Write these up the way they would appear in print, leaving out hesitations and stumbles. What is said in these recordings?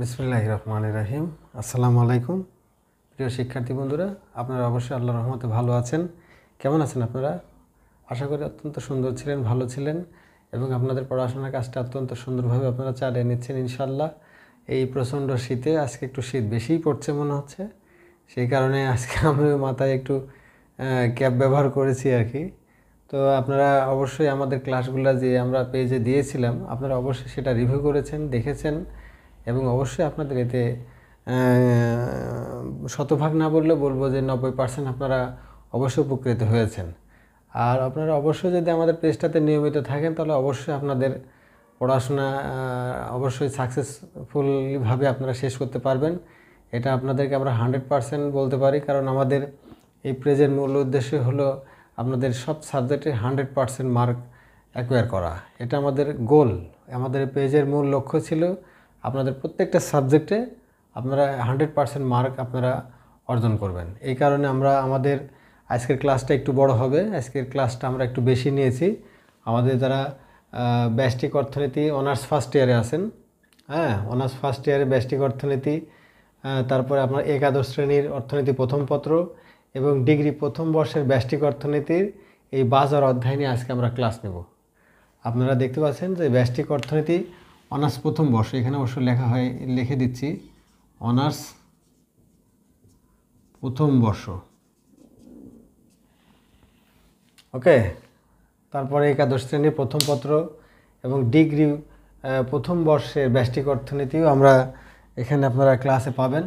বিসমিল্লাহির রহমানির রহিম। আসসালামু আলাইকুম প্রিয় শিক্ষার্থী বন্ধুরা, আপনারা অবশ্যই আল্লাহর রহমতে ভালো আছেন। কেমন আছেন আপনারা? আশা করি অত্যন্ত সুন্দর ছিলেন, ভালো ছিলেন এবং আপনাদের পড়াশোনার কাজটা অত্যন্ত সুন্দরভাবে আপনারা চালিয়ে নিচ্ছেন ইনশাআল্লাহ। এই প্রচণ্ড শীতে আজকে একটু শীত বেশিই পড়ছে মনে হচ্ছে, সেই কারণে আজকে আমি মাথায় একটু ক্যাপ ব্যবহার করেছি আর কি। তো আপনারা অবশ্যই আমাদের ক্লাসগুলো যে আমরা পেজে দিয়েছিলাম, আপনারা অবশ্যই সেটা রিভিউ করেছেন, দেখেছেন এবং অবশ্যই আপনাদের এতে শতভাগ না বললেও বলবো যে 90% আপনারা অবশ্যই উপকৃত হয়েছেন। আর আপনারা অবশ্যই যদি আমাদের পেজটাতে নিয়মিত থাকেন তাহলে অবশ্যই আপনাদের পড়াশোনা অবশ্যই সাকসেসফুলভাবে আপনারা শেষ করতে পারবেন। এটা আপনাদেরকে আমরা 100% বলতে পারি, কারণ আমাদের এই পেজের মূল উদ্দেশ্য হলো আপনাদের সব সাবজেক্টে 100% মার্ক অ্যাকোয়ার করা। এটা আমাদের গোল। আমাদের পেজের মূল লক্ষ্য ছিল আপনাদের প্রত্যেকটা সাবজেক্টে আপনারা 100% মার্ক আপনারা অর্জন করবেন। এই কারণে আমরা আমাদের আজকের ক্লাসটা একটু বড় হবে। আজকের ক্লাসটা আমরা একটু বেশি নিয়েছি। আমাদের যারা ব্যষ্টিক অর্থনীতি অনার্স ফার্স্ট ইয়ারে আছেন, অনার্স ফার্স্ট ইয়ারে ব্যষ্টিক অর্থনীতি, তারপরে আপনার একাদশ শ্রেণীর অর্থনীতি প্রথম পত্র এবং ডিগ্রি প্রথম বর্ষের ব্যষ্টিক অর্থনীতির এই বাজার অধ্যায় নিয়ে আজকে আমরা ক্লাস নেব। আপনারা দেখতে পাচ্ছেন যে ব্যষ্টিক অর্থনীতি অনার্স প্রথম বর্ষ, এখানে অবশ্য লিখে দিচ্ছি অনার্স প্রথম বর্ষ। ওকে, তারপরে একাদশ শ্রেণীর প্রথম পত্র এবং ডিগ্রি প্রথম বর্ষের ব্যষ্টিক অর্থনীতিও আমরা এখানে আপনারা ক্লাসে পাবেন।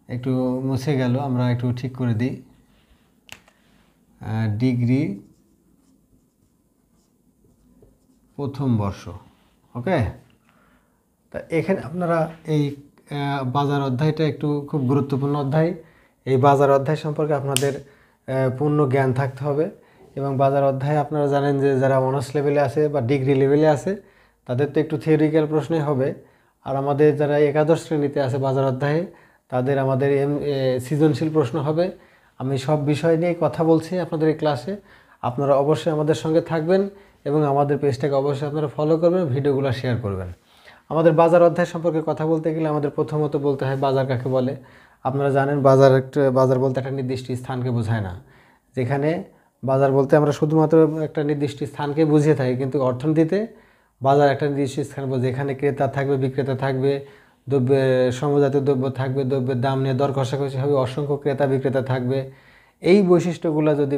একটু মুছে গেল, আমরা একটু ঠিক করে দিই। ডিগ্রি প্রথম বর্ষ। ওকে, তা এখানে আপনারা এই বাজার অধ্যায়টা একটু খুব গুরুত্বপূর্ণ অধ্যায়। এই বাজার অধ্যায় সম্পর্কে আপনাদের পূর্ণ জ্ঞান থাকতে হবে এবং বাজার অধ্যায় আপনারা জানেন যে যারা অনার্স লেভেলে আছে বা ডিগ্রি লেভেলে আছে তাদের তো একটু থিওরিক্যাল প্রশ্নই হবে, আর আমাদের যারা একাদশ শ্রেণীতে আছে বাজার অধ্যায়ে তাদের আমাদের সৃজনশীল প্রশ্ন হবে। আমি সব বিষয় নিয়ে কথা বলছি আপনাদের এই ক্লাসে। আপনারা অবশ্যই আমাদের সঙ্গে থাকবেন এবং আমাদের পেজটাকে অবশ্যই আপনারা ফলো করবেন, ভিডিওগুলো শেয়ার করবেন। আমাদের বাজার অধ্যায় সম্পর্কে কথা বলতে গেলে আমাদের প্রথমত বলতে হয় বাজার কাকে বলে। আপনারা জানেন বাজার বলতে একটা নির্দিষ্ট স্থানকে বোঝায় না। যেখানে বাজার বলতে আমরা শুধুমাত্র একটা নির্দিষ্ট স্থানকে বুঝিয়ে থাকি, কিন্তু অর্থনীতিতে বাজার একটা নির্দিষ্ট স্থান বোঝে, যেখানে ক্রেতা থাকবে, বিক্রেতা থাকবে, দ্রব্যের সমজাতীয় দ্রব্য থাকবে, দ্রব্যের দাম নিয়ে দর কষাকষি হবে, অসংখ্য ক্রেতা বিক্রেতা থাকবে। এই বৈশিষ্ট্যগুলো যদি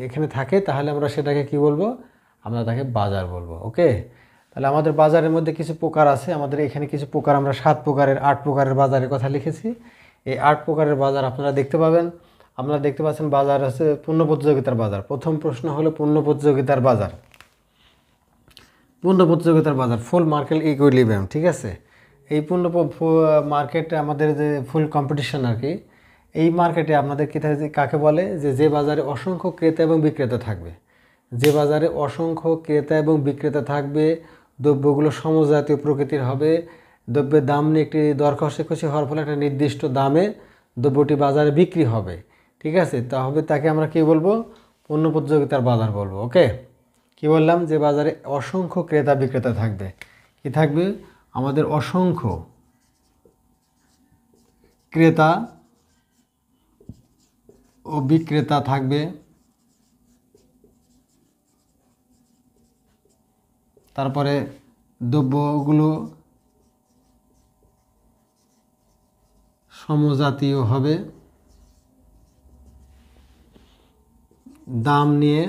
এখানে থাকে তাহলে আমরা সেটাকে কি বলবো? আমরা তাকে বাজার বলবো। ওকে, তাহলে আমাদের বাজারের মধ্যে কিছু প্রকার আছে। আমাদের এখানে কিছু প্রকার, আমরা 8 প্রকারের বাজারের কথা লিখেছি। এই 8 প্রকারের বাজার আপনারা দেখতে পাবেন। আপনারা দেখতে পাচ্ছেন বাজার আছে পূর্ণ প্রতিযোগিতার বাজার। প্রথম প্রশ্ন হলো পূর্ণ প্রতিযোগিতার বাজার। পূর্ণ প্রতিযোগিতার বাজার, ফুল মার্কেট ইকুইলিব্রিয়াম। ঠিক আছে, এই পূর্ণ মার্কেটে আমাদের যে ফুল কম্পিটিশন আর কি, এই মার্কেটে আপনাদের কাকে বলে? যে বাজারে অসংখ্য ক্রেতা এবং বিক্রেতা থাকবে। যে বাজারে অসংখ্য ক্রেতা এবং বিক্রেতা থাকবে, দ্রব্যগুলো সমজাতীয় প্রকৃতির হবে, দ্রব্যের দাম নিয়ে একটি দর কষাকষি হওয়ার ফলে একটা নির্দিষ্ট দামে দ্রব্যটি বাজারে বিক্রি হবে। ঠিক আছে, তাকে আমরা কি বলবো? পূর্ণ প্রতিযোগিতার বাজার বলবো। ওকে, কি বললাম? যে বাজারে অসংখ্য ক্রেতা বিক্রেতা থাকবে। কি থাকবে? আমাদের অসংখ্য ক্রেতা ও বিক্রেতা থাকবে। তারপরে দ্রব্যগুলো সমজাতীয় হবে, দাম নিয়ে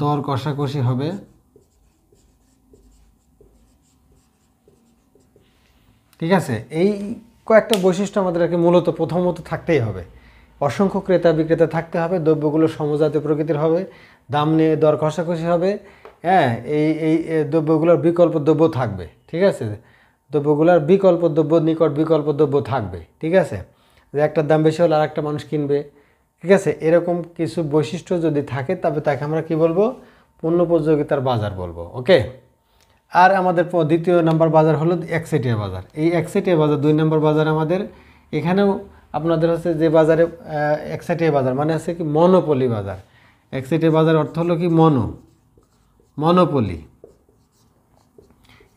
দর কষাকষি হবে। ঠিক আছে, এই কয়েকটা বৈশিষ্ট্য আমাদেরকে মূলত প্রথমত থাকতেই হবে। অসংখ্য ক্রেতা বিক্রেতা থাকতে হবে, দ্রব্যগুলো সমজাতীয় প্রকৃতির হবে, দাম নিয়ে দর কষাকষি হবে। এই দ্রব্যগুলোর বিকল্প দ্রব্য থাকবে। ঠিক আছে, দ্রব্যগুলোর বিকল্প দ্রব্য, নিকট বিকল্প দ্রব্য থাকবে। ঠিক আছে, যে একটার দাম বেশি হলে আর একটা মানুষ কিনবে। ঠিক আছে, এরকম কিছু বৈশিষ্ট্য যদি থাকে তবে তাকে আমরা কি বলবো? পূর্ণ প্রতিযোগিতার বাজার বলবো। ওকে, আর আমাদের দ্বিতীয় নাম্বার বাজার হলো একচেটিয়া বাজার। এই একচেটিয়া বাজার 2 নম্বর বাজার আমাদের। এখানেও আপনাদের হচ্ছে যে বাজারে একচেটিয়া বাজার মানে হচ্ছে কি মনোপলি বাজার। একচেটিয়া বাজার অর্থ হলো কি মনোপলি।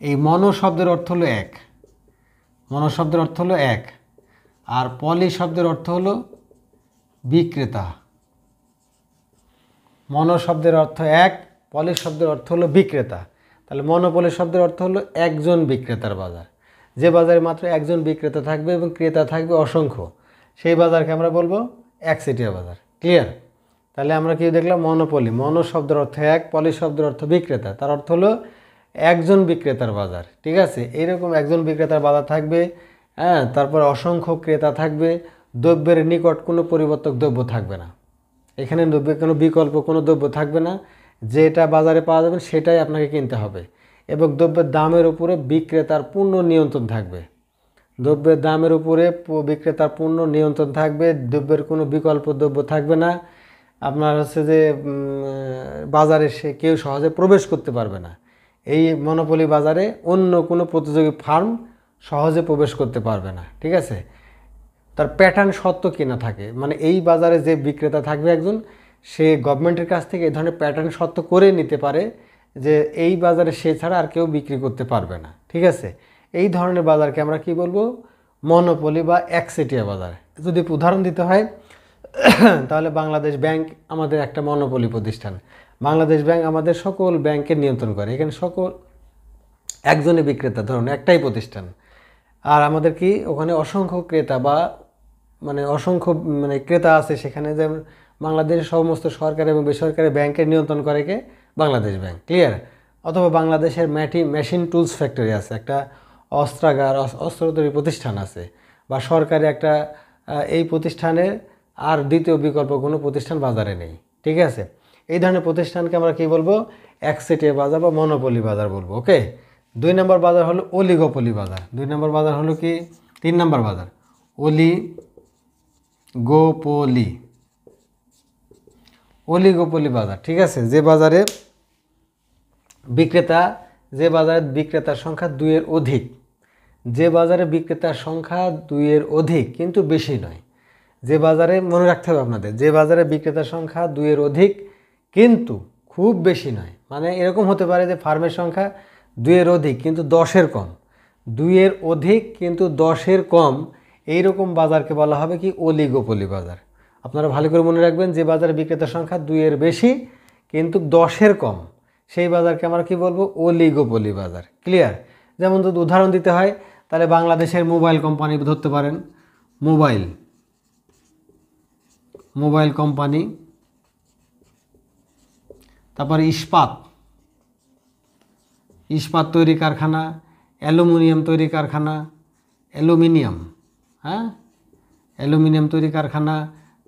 এই মনো শব্দের অর্থ হলো এক, মনো শব্দের অর্থ হলো এক, আর পলি শব্দের অর্থ হলো বিক্রেতা। মনো শব্দের অর্থ এক, পলি শব্দের অর্থ হলো বিক্রেতা। তাহলে মনোপলি শব্দের অর্থ হলো একজন বিক্রেতার বাজার, যে বাজারে মাত্র একজন বিক্রেতা থাকবে এবং ক্রেতা থাকবে অসংখ্য, সেই বাজারকে আমরা বলবো একচেটিয়া বাজার। ক্লিয়ার? তাহলে আমরা কি দেখলাম? মনোপলি, মনো শব্দের অর্থ এক, পলি শব্দের অর্থ বিক্রেতা, তার অর্থ হলো একজন বিক্রেতার বাজার। ঠিক আছে, এইরকম একজন বিক্রেতার বাজার থাকবে, হ্যাঁ, তারপরে অসংখ্য ক্রেতা থাকবে, দ্রব্যের নিকট কোনো পরিবর্তক দ্রব্য থাকবে না, এখানে দ্রব্যের কোনো বিকল্প কোনো দ্রব্য থাকবে না, যেটা বাজারে পাওয়া যাবে সেটাই আপনাকে কিনতে হবে, এবং দ্রব্যের দামের উপরে বিক্রেতার পূর্ণ নিয়ন্ত্রণ থাকবে। দ্রব্যের দামের উপরে বিক্রেতার পূর্ণ নিয়ন্ত্রণ থাকবে, দ্রব্যের কোনো বিকল্প দ্রব্য থাকবে না। আপনার হচ্ছে যে বাজারে সে কেউ সহজে প্রবেশ করতে পারবে না, এই মনোপলি বাজারে অন্য কোনো প্রতিযোগী ফার্ম সহজে প্রবেশ করতে পারবে না। ঠিক আছে, তার প্যাটার্ন সত্ত্ব কিনা থাকে, মানে এই বাজারে যে বিক্রেতা থাকবে একজন, সে গভর্নমেন্টের কাছ থেকে এই ধরনের প্যাটার্ন সত্ত্ব করে নিতে পারে যে এই বাজারে সে ছাড়া আর কেউ বিক্রি করতে পারবে না। ঠিক আছে, এই ধরনের বাজারকে আমরা কি বলবো? মনোপলি বা একচেটিয়া বাজার। যদি উদাহরণ দিতে হয় তাহলে বাংলাদেশ ব্যাংক আমাদের একটা মনোপলি প্রতিষ্ঠান। বাংলাদেশ ব্যাংক আমাদের সকল ব্যাংকের নিয়ন্ত্রণ করে, এখানে সকল একজনই বিক্রেতা, ধরুন একটাই প্রতিষ্ঠান, আর আমাদের কি ওখানে অসংখ্য ক্রেতা বা মানে অসংখ্য মানে ক্রেতা আছে সেখানে, যেমন বাংলাদেশের সমস্ত সরকারি এবং বেসরকারি ব্যাংকের নিয়ন্ত্রণ করে কে? বাংলাদেশ ব্যাংক। ক্লিয়ার? অথবা বাংলাদেশের মেশিন টুলস ফ্যাক্টরি আছে, একটা অস্ত্রাগার, অস্ত্র তৈরি প্রতিষ্ঠান আছে, বা সরকারি একটা এই প্রতিষ্ঠানের আর দ্বিতীয় বিকল্প কোনো প্রতিষ্ঠান বাজারে নেই। ঠিক আছে, এই ধরনের প্রতিষ্ঠানকে আমরা কি বলবো? একচেটিয়া বাজার বা মনোপলি বাজার বলবো। ওকে, 2 নম্বর বাজার হলো অলিগোপলি বাজার। 2 নম্বর বাজার হলো কি? 3 নম্বর বাজার অলিগোপলি, অলিগোপলি বাজার। ঠিক আছে, যে বাজারে বিক্রেতার সংখ্যা 2-এর অধিক, যে বাজারে বিক্রেতার সংখ্যা 2-এর অধিক কিন্তু বেশি নয়, যে বাজারে, মনে রাখতে হবে আপনাদের, যে বাজারে বিক্রেতার সংখ্যা 2-এর অধিক কিন্তু খুব বেশি নয়, মানে এরকম হতে পারে যে ফার্মের সংখ্যা 2-এর অধিক কিন্তু 10-এর কম, 2-এর অধিক কিন্তু 10-এর কম, এইরকম বাজারকে বলা হবে কি? অলিগোপলি বাজার। আপনারা ভালো করে মনে রাখবেন, যে বাজারে বিক্রেতার সংখ্যা 2-এর বেশি কিন্তু 10-এর কম, সেই বাজারকে আমরা কি বলবো? অলিগোপলি বাজার। ক্লিয়ার? যেমন যদি উদাহরণ দিতে হয় তাহলে বাংলাদেশের মোবাইল কোম্পানি ধরতে পারেন, মোবাইল কোম্পানি, তারপরে ইস্পাত তৈরি কারখানা, অ্যালুমিনিয়াম তৈরি কারখানা, অ্যালুমিনিয়াম তৈরি কারখানা,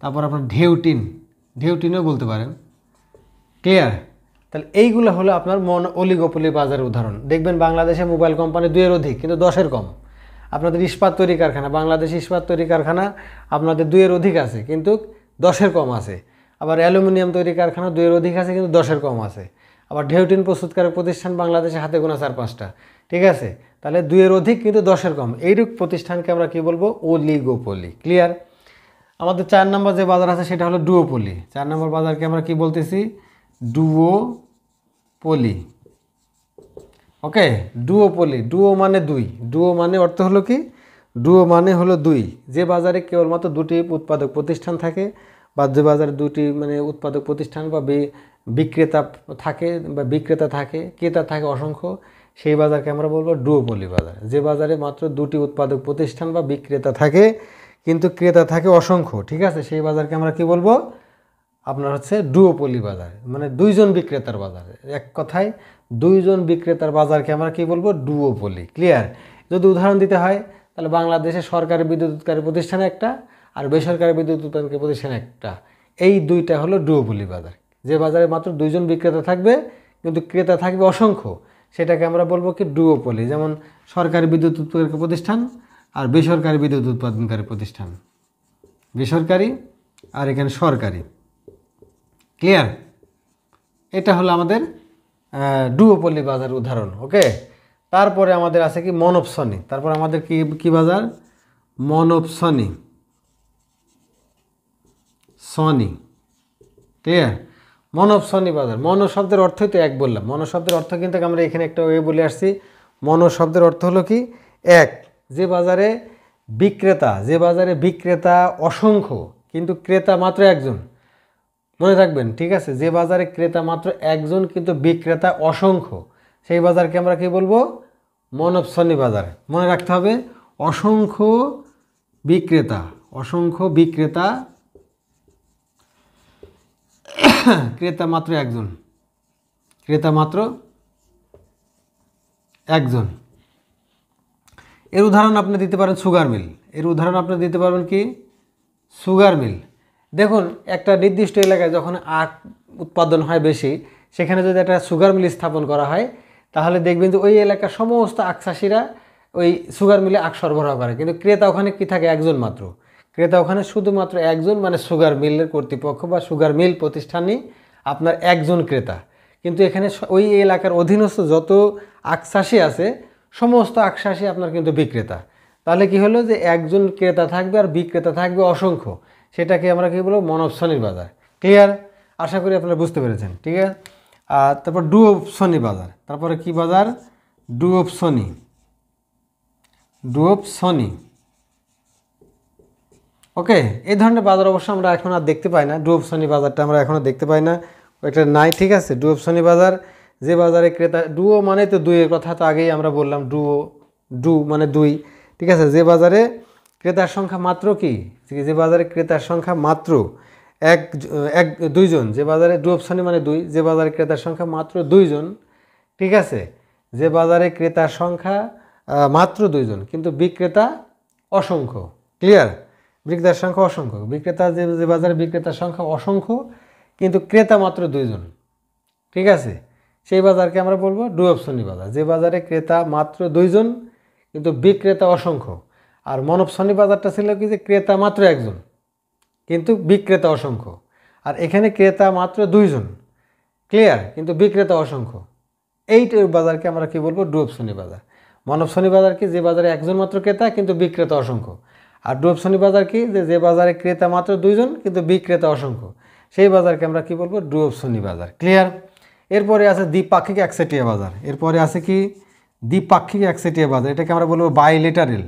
তারপর আপনার ঢেউটিনও বলতে পারেন। ক্লিয়ার? তাহলে এইগুলো হলো আপনার অলিগোপলি বাজারের উদাহরণ। দেখবেন বাংলাদেশে মোবাইল কোম্পানি 2-এর অধিক কিন্তু 10-এর কম। আপনাদের ইস্পাত তৈরি কারখানা, বাংলাদেশ ইস্পাত তৈরি কারখানা আপনাদের 2-এর অধিক আছে কিন্তু 10-এর কম আছে। আবার অ্যালুমিনিয়াম তৈরি কারখানা 2-এর অধিক আছে কিন্তু 10-এর কম আছে। আবার ঢেউটিন প্রস্তুতকারক প্রতিষ্ঠান বাংলাদেশে হাতে গোনা 4-5টা। ঠিক আছে, তাহলে 2-এর অধিক কিন্তু 10-এর কম, এইরূপ প্রতিষ্ঠানকে আমরা কি বলবো? অলিগোপলি। ক্লিয়ার? আমাদের 4 নম্বর যে বাজার আছে সেটা হলো ডুওপলি। 4 নম্বর বাজারকে আমরা কি বলতেছি? ডুওপলি। ওকে, ডুওপলি, ডুও মানে 2, ডুও মানে অর্থ হলো কি? ডুও মানে হলো 2, যে বাজারে কেবলমাত্র 2টি উৎপাদক প্রতিষ্ঠান থাকে, বা যে বাজারে 2টি মানে উৎপাদক প্রতিষ্ঠান বা বিক্রেতা থাকে, ক্রেতা থাকে অসংখ্য, সেই বাজারকে আমরা বলবো ডুওপলি বাজার। যে বাজারে মাত্র 2টি উৎপাদক প্রতিষ্ঠান বা বিক্রেতা থাকে কিন্তু ক্রেতা থাকে অসংখ্য, ঠিক আছে, সেই বাজারকে আমরা কি বলবো? আপনার হচ্ছে ডুওপলি বাজার, মানে 2 জন বিক্রেতার বাজার। এক কথায় 2 জন বিক্রেতার বাজারকে আমরা কি বলবো? ডুওপলি। ক্লিয়ার? যদি উদাহরণ দিতে হয় তাহলে বাংলাদেশে সরকারি বিদ্যুৎ উৎপাদনকারী প্রতিষ্ঠান একটা আর বেসরকারি বিদ্যুৎ উৎপাদনকারী প্রতিষ্ঠান একটা, এই 2টা হলো ডুওপলি বাজার। যে বাজারে মাত্র 2 জন বিক্রেতা থাকবে কিন্তু ক্রেতা থাকবে অসংখ্য, সেটাকে আমরা বলবো কি? ডুওপলি। যেমন সরকারি বিদ্যুৎ উৎপাদনকারী প্রতিষ্ঠান আর বেসরকারি বিদ্যুৎ উৎপাদনকারী প্রতিষ্ঠান, বেসরকারি আর এখানে সরকারি। ক্লিয়ার? এটা হলো আমাদের ডুওপলি বাজার উদাহরণ। ওকে, তারপরে আমাদের আছে কি? মনপসনি। তারপর আমাদের কি বাজার? মনপসনি, ক্লিয়ার? মনপসনি বাজার। মনো শব্দের অর্থই তো এক বললাম, মনো শব্দের অর্থ কিন্তু আমরা এখানে একটা ওয়ে বলে আসছি, মনো শব্দের অর্থ হলো কি এক, যে বাজারে বিক্রেতা অসংখ্য কিন্তু ক্রেতা মাত্র একজন। মনে রাখবেন, ঠিক আছে? যে বাজারে ক্রেতা মাত্র একজন কিন্তু বিক্রেতা অসংখ্য, সেই বাজারকে আমরা কি বলবো? মনবসনী বাজার। মনে রাখতে হবে, অসংখ্য বিক্রেতা ক্রেতা মাত্র একজন। এর উদাহরণ আপনি দিতে পারেন সুগার মিল। দেখুন, একটা নির্দিষ্ট এলাকায় যখন আখ উৎপাদন হয় বেশি, সেখানে যদি একটা সুগার মিল স্থাপন করা হয়, তাহলে দেখবেন যে ওই এলাকার সমস্ত আখ চাষিরা ওই সুগার মিলে আখ সরবরাহ করে, কিন্তু ক্রেতা ওখানে কি থাকে? একজন মাত্র। ক্রেতা ওখানে শুধুমাত্র একজন, মানে সুগার মিলের কর্তৃপক্ষ বা সুগার মিল প্রতিষ্ঠানই আপনার একজন ক্রেতা। কিন্তু এখানে ওই এলাকার অধীনস্থ যত আখ চাষি আছে, সমস্ত আখ চাষি আপনার কিন্তু বিক্রেতা। তাহলে কি হলো যে একজন ক্রেতা থাকবে আর বিক্রেতা থাকবে অসংখ্য, সেটাকে আমরা কি বলবো? মনবসনী বাজার। ক্লিয়ার? আশা করি আপনারা বুঝতে পেরেছেন। ঠিক আছে। আর তারপর ডুঅপসনী বাজার। তারপরে কি বাজার? ডুঅপসনী। ওকে, এই ধরনের বাজার অবশ্য আমরা এখন আর দেখতে পাই না। ডুঅপসনী বাজারটা আমরা এখন আর দেখতে পাই না, এটা নাই। ঠিক আছে। ডুঅপসনী বাজার, যে বাজারে ক্রেতা, ডুও মানে তো দুইয়ের কথা তো আগেই আমরা বললাম, ডু মানে দুই। ঠিক আছে। যে বাজারে ক্রেতার সংখ্যা মাত্র কি? যে বাজারে ক্রেতার সংখ্যা মাত্র দুইজন, যে বাজারে ডুঅপসনী মানে দুই, যে বাজারে ক্রেতার সংখ্যা মাত্র দুইজন। ঠিক আছে। যে বাজারে ক্রেতার সংখ্যা মাত্র দুইজন কিন্তু বিক্রেতা অসংখ্য। ক্লিয়ার? বিক্রেতার সংখ্যা অসংখ্য, যে বাজারে বিক্রেতার সংখ্যা অসংখ্য কিন্তু ক্রেতা মাত্র দুইজন। ঠিক আছে। সেই বাজারকে আমরা বলবো ডুঅপসনী বাজার। যে বাজারে ক্রেতা মাত্র দুইজন কিন্তু বিক্রেতা অসংখ্য। আর মনবসনী বাজারটা ছিল কি? যে ক্রেতা মাত্র একজন কিন্তু বিক্রেতা অসংখ্য। আর এখানে ক্রেতা মাত্র দুইজন, ক্লিয়ার, কিন্তু বিক্রেতা অসংখ্য। এইটা বাজারকে আমরা কি বলবো? ডুঅপসনী বাজার। মনবসনী বাজার কি? যে বাজারে একজন মাত্র ক্রেতা কিন্তু বিক্রেতা অসংখ্য। আর ডুঅপসনী বাজার কি? যে বাজারে ক্রেতা মাত্র দুইজন কিন্তু বিক্রেতা অসংখ্য, সেই বাজারকে আমরা কি বলবো? ডুঅপসনী বাজার। ক্লিয়ার? এরপরে আছে দ্বিপাক্ষিক একচেটিয়া বাজার। এরপরে আছে কি? দ্বিপাক্ষিক একচেটিয়া বাজার। এটাকে আমরা বলবো বাইলেটারেল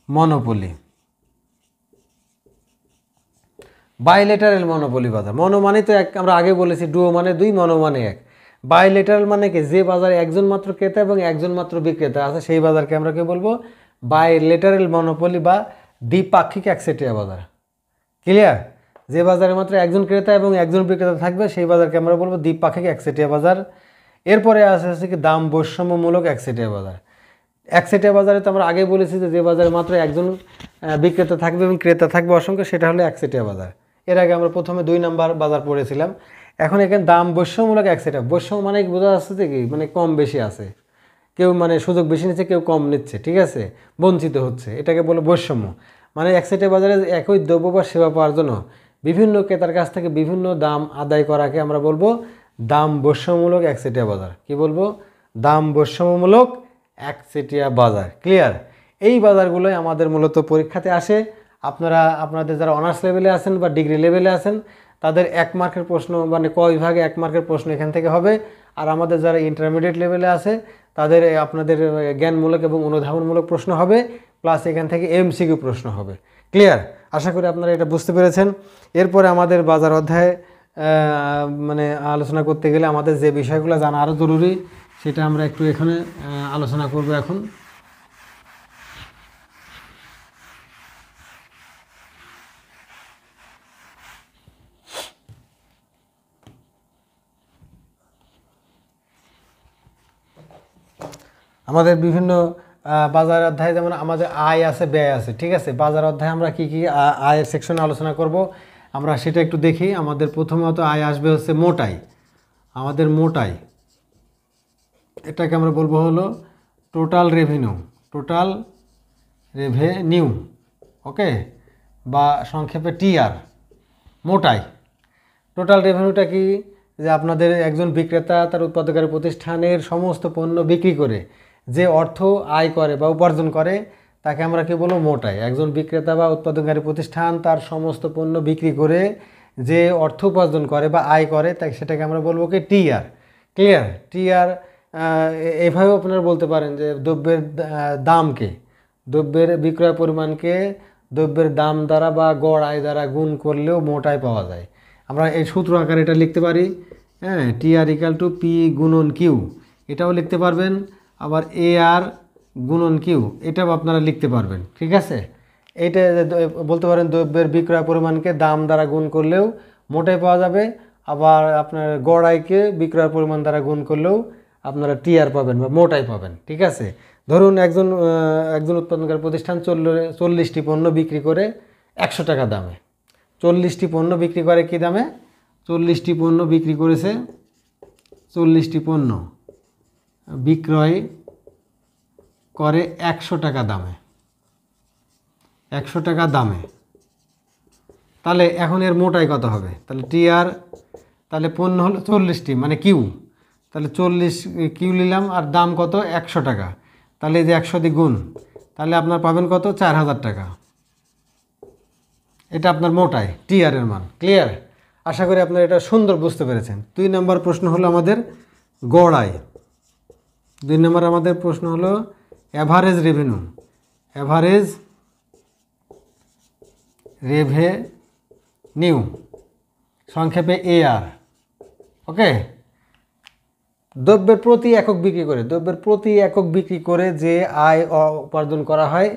মনোপলি। বাইলেটারেল মনোপলি বাজার। মনো মানে তো এক, আমরা আগে বলেছি, ডুও মানে দুই, মনো মানে এক। বাইলেটারাল মানে কি? যে বাজারে একজন মাত্র ক্রেতা এবং একজন মাত্র বিক্রেতা আছে, সেই বাজারকে আমরা কি বলবো? বাইলেটারেল মনোপলি বা দ্বিপাক্ষিক একচেটিয়া বাজার। ক্লিয়ার? যে বাজারে মাত্র একজন ক্রেতা এবং একজন বিক্রেতা থাকবে, সেই বাজারকে আমরা বলবো দ্বিপাক্ষিক একচেটিয়া বাজার। এরপরে আছে কি? দাম বৈষম্যমূলক একচেটিয়া বাজার। একচেটিয়া বাজারে তো আমরা আগে বলেছি যে বাজারে মাত্র একজন বিক্রেতা থাকবে এবং ক্রেতা থাকবে অসংখ্য, সেটা হলো একচেটিয়া বাজার। এর আগে আমরা প্রথমে 2 নাম্বার বাজার পড়েছিলাম। এখন এখানে দাম বৈষম্যমূলক একচেটিয়া। বৈষম্য মানে বোঝা যাচ্ছে যে কি? মানে কম বেশি আছে, কেউ মানে সুযোগ বেশি নিচ্ছে, কেউ কম নিচ্ছে। ঠিক আছে, বঞ্চিত হচ্ছে, এটাকে বলে বৈষম্য। মানে একচেটিয়া বাজারে একই দ্রব্য বা সেবা পাওয়ার জন্য বিভিন্ন ক্রেতার কাছ থেকে বিভিন্ন দাম আদায় করাকে আমরা বলবো দাম বৈষম্যমূলক একচেটিয়া বাজার। কি বলবো? দাম বৈষম্যমূলক একচেটিয়া বাজার। ক্লিয়ার? এই বাজারগুলোই আমাদের মূলত পরীক্ষাতে আসে। আপনাদের যারা অনার্স লেভেলে আছেন বা ডিগ্রি লেভেলে আছেন, তাদের 1 মার্কের প্রশ্ন, মানে ক বিভাগে 1 মার্কের প্রশ্ন এখান থেকে হবে। আর আমাদের যারা ইন্টারমিডিয়েট লেভেলে আছে, তাদের আপনাদের জ্ঞানমূলক এবং অনুধাবনমূলক প্রশ্ন হবে, প্লাস এখান থেকে এমসিকিউ প্রশ্ন হবে। ক্লিয়ার? আশা করি আপনারা এটা বুঝতে পেরেছেন। এরপরে আমাদের বাজার অধ্যায়ে মানে আলোচনা করতে গেলে আমাদের যে বিষয়গুলো জানা আরও জরুরি, সেটা আমরা একটু এখানে আলোচনা করব এখন। আমাদের বিভিন্ন বাজার অধ্যায়ে যেমন আমাদের আয় আছে, ব্যয় আছে। ঠিক আছে। বাজার অধ্যায়ে আমরা কি কি আয়ের সেকশনে আলোচনা করব, আমরা সেটা একটু দেখি। আমাদের প্রথমত আয় আসবে হচ্ছে মোটাই। আমাদের মোটাই, এটাকে আমরা বলবো হলো টোটাল রেভিনিউ। ওকে, বা সংক্ষেপে টিআর। মোটাই টোটাল রেভিনিউটা কি? যে আপনাদের একজন বিক্রেতা তার উৎপাদনকারী প্রতিষ্ঠানের সমস্ত পণ্য বিক্রি করে যে অর্থ আয় করে বা উপার্জন করে, তাকে আমরা কি বলবো? মোটাই। একজন বিক্রেতা বা উৎপাদনকারী প্রতিষ্ঠান তার সমস্ত পণ্য বিক্রি করে যে অর্থ উপার্জন করে বা আয় করে তাই সেটাকে আমরা বলবো কি টিআর। ক্লিয়ার? টিআর এইভাবেও আপনারা বলতে পারেন যে দ্রব্যের দামকে, দ্রব্যের বিক্রয় পরিমাণকে দ্রব্যের দাম দ্বারা বা গড় আয় দ্বারা গুণ করলেও মোট আয় পাওয়া যায়। আমরা এই সূত্র আকারে এটা লিখতে পারি, হ্যাঁ, টিআর ইকাল টু পি গুণন কিউ, এটাও লিখতে পারবেন। আবার এ আর গুণন কিউ, এটাও আপনারা লিখতে পারবেন। ঠিক আছে? এইটা বলতে পারেন দ্রব্যের বিক্রয় পরিমাণকে দাম দ্বারা গুণ করলেও মোটাই পাওয়া যাবে। আবার আপনার গড় আয়কে বিক্রয় পরিমাণ দ্বারা গুণ করলেও আপনারা টিআর পাবেন বা মোটাই পাবেন। ঠিক আছে? ধরুন একজন উৎপাদনকারী প্রতিষ্ঠান 40টি পণ্য বিক্রি করে 100 টাকা দামে। 40টি পণ্য বিক্রি করে কি দামে? 40টি পণ্য বিক্রি করেছে, 40টি পণ্য বিক্রয় করে 100 টাকা দামে, 100 টাকা দামে। তাহলে এখন এর মোটাই কত হবে? তাহলে টিআর, তাহলে পণ্য হলো 40টি মানে কিউ, তাহলে 40 কিউ নিলাম আর দাম কত? 100 টাকা। তাহলে এই যে 100 দিয়ে গুণ, তাহলে আপনার পাবেন কত? 4000 টাকা। এটা আপনার মোটাই টিআর এর মান। ক্লিয়ার? আশা করি আপনারা এটা সুন্দর বুঝতে পেরেছেন। 2 নম্বর প্রশ্ন হলো আমাদের গড় আয়। 2 নম্বর আমাদের প্রশ্ন হলো অ্যাভারেজ রেভিনিউ, অ্যাভারেজ রেভিনিউ, সংক্ষেপে এআর। ওকে? দ্রব্যের প্রতি একক বিক্রি করে, দ্রব্যের প্রতি একক বিক্রি করে যে আয় উপার্জন করা হয়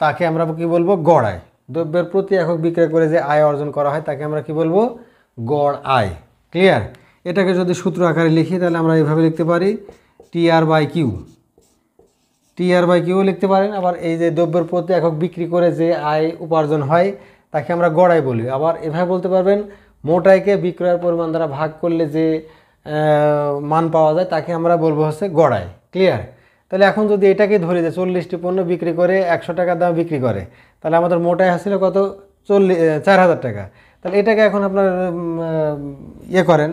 তাকে আমরা কি বলবো? গড় আয়। দ্রব্যের প্রতি একক বিক্রি করে যে আয় অর্জন করা হয় তাকে আমরা কি বলবো? গড় আয়। ক্লিয়ার? এটাকে যদি সূত্র আকারে লিখি তাহলে আমরা এইভাবে লিখতে পারি TR by Q, TR by Q লিখতে পারেন। আবার এই যে দ্রব্যের প্রতি একক বিক্রি করে যে আয় উপার্জন হয় তাকে আমরা গড় আয় বলি। আবার এভাবে বলতে পারবেন মোট আয়কে বিক্রয়ের পরিমাণ দ্বারা ভাগ করলে যে মান পাওয়া যায় তাকে আমরা বলবো হচ্ছে গড় আয়। ক্লিয়ার? তাহলে এখন যদি এটাকে ধরি যে 40টি পণ্য বিক্রি করে 100 টাকা দাম বিক্রি করে, তাহলে আমাদের মোট আয় আসছিল কত? 4000 টাকা। তাহলে এটাকে এখন আপনার ইয়ে করেন,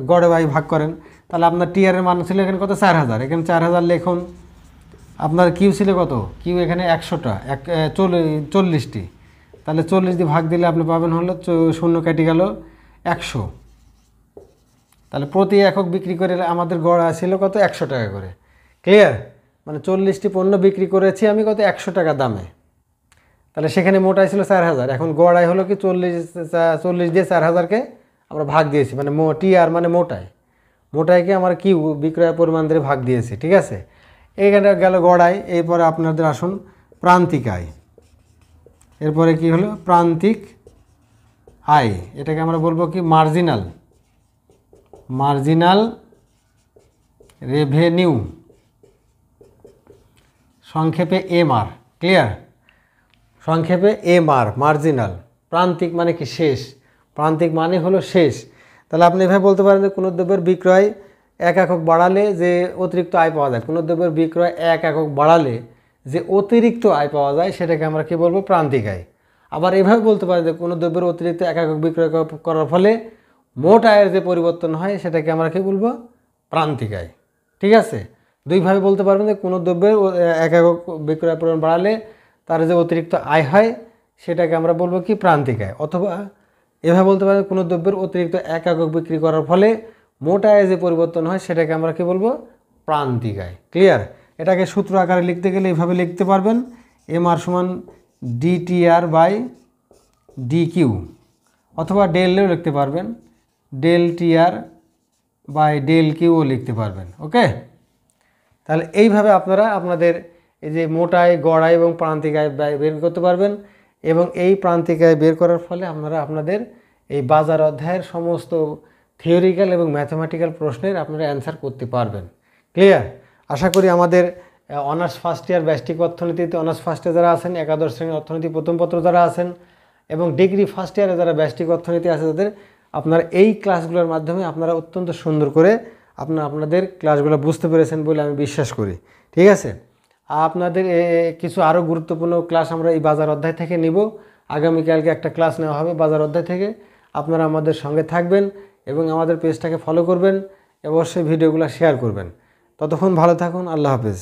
গড়ে বাই ভাগ করেন, তাহলে আপনার টিআরের মান ছিল এখানে কত? 4000। এখানে 4000 লিখুন। আপনার কিউ ছিল কত? কিউ এখানে 100টা, 40টি, তাহলে 40 দিয়ে ভাগ দিলে আপনি পাবেন হলো 0 কেটে গেল 100। তাহলে প্রতি একক বিক্রি করে আমাদের গড় ছিল কত? 100 টাকা করে। ক্লিয়ার? মানে 40টি পণ্য বিক্রি করেছি আমি কত? 100 টাকা দামে। তাহলে সেখানে মোট আয় ছিল 4000। এখন গড় আয় হলো কি 40 দিয়ে 4000কে আমরা ভাগ দিয়েছি, মানে টিআর মানে মোটাই, মোটাইকে আমরা কিউ বিক্রয় পরিমাণ দিয়ে ভাগ দিয়েছি। ঠিক আছে? এইখানে গেল গড় আয়। এরপরে আপনাদের আসুন প্রান্তিক আয়। এরপরে কি হলো? প্রান্তিক আয়। এটাকে আমরা বলবো কি? মার্জিনাল, মার্জিনাল রেভিনিউ, সংক্ষেপে এমআর। ক্লিয়ার? সংক্ষেপে এমআর, মার্জিনাল। প্রান্তিক মানে কি? শেষ। প্রান্তিক মানে হলো শেষ। তাহলে আপনি এভাবে বলতে পারেন যে কোনো দ্রব্যের বিক্রয় 1 একক বাড়ালে যে অতিরিক্ত আয় পাওয়া যায়, কোনো দ্রব্যের বিক্রয় 1 একক বাড়ালে যে অতিরিক্ত আয় পাওয়া যায় সেটাকে আমরা কি বলবো? প্রান্তিক আয়। আবার এভাবে বলতে পারি যে কোনো দ্রব্যের অতিরিক্ত 1 একক বিক্রয় করার ফলে মোট আয়ের যে পরিবর্তন হয় সেটাকে আমরা কি বলবো? প্রান্তিক আয়। ঠিক আছে? দুইভাবে বলতে পারবেন যে কোনো দ্রব্যের 1 একক বিক্রয় পরিমাণ বাড়ালে তার যে অতিরিক্ত আয় হয় সেটাকে আমরা বলবো কি? প্রান্তিক আয়। অথবা এভাবে বলতে পারেন কোনো দ্রব্যের অতিরিক্ত 1 একক বিক্রি করার ফলে মোট আয়ে যে পরিবর্তন হয় সেটাকে আমরা কি বলবো? প্রান্তিক আয়। ক্লিয়ার? এটাকে সূত্র আকারে লিখতে গেলে এইভাবে লিখতে পারবেন এমআর সমান ডিটিআর বাই ডিকিউ, অথবা ডেলও লিখতে পারবেন, ডেল টিআর বাই ডেল কিউও লিখতে পারবেন। ওকে? তাহলে এইভাবে আপনারা আপনাদের এই যে মোট আয়, গড় আয় এবং প্রান্তিক আয় বের করতে পারবেন। এবং এই প্রান্তিক আয় বের করার ফলে আপনারা আপনাদের এই বাজার অধ্যায়ের সমস্ত থিওরিক্যাল এবং ম্যাথমেটিক্যাল প্রশ্নের আপনারা অ্যান্সার করতে পারবেন। ক্লিয়ার? আশা করি আমাদের অনার্স ফার্স্ট ইয়ার ব্যষ্টিক অর্থনীতিতে অনার্স ফার্স্ট ইয়ার যারা আছেন, একাদশ শ্রেণীর অর্থনীতি প্রথম পত্র যারা আছেন এবং ডিগ্রি ফার্স্ট ইয়ারে যারা ব্যষ্টিক অর্থনীতি আছে তাদের আপনারা এই ক্লাসগুলোর মাধ্যমে আপনারা অত্যন্ত সুন্দর করে আপনাদের ক্লাসগুলো বুঝতে পেরেছেন বলে আমি বিশ্বাস করি। ঠিক আছে? আপনাদের কিছু আরও গুরুত্বপূর্ণ ক্লাস আমরা এই বাজার অধ্যায় থেকে নিব। আগামীকালকে একটা ক্লাস নেওয়া হবে বাজার অধ্যায় থেকে। আপনারা আমাদের সঙ্গে থাকবেন এবং আমাদের পেজটাকে ফলো করবেন, অবশ্যই ভিডিওগুলো শেয়ার করবেন। ততক্ষণ ভালো থাকুন। আল্লাহ হাফেজ।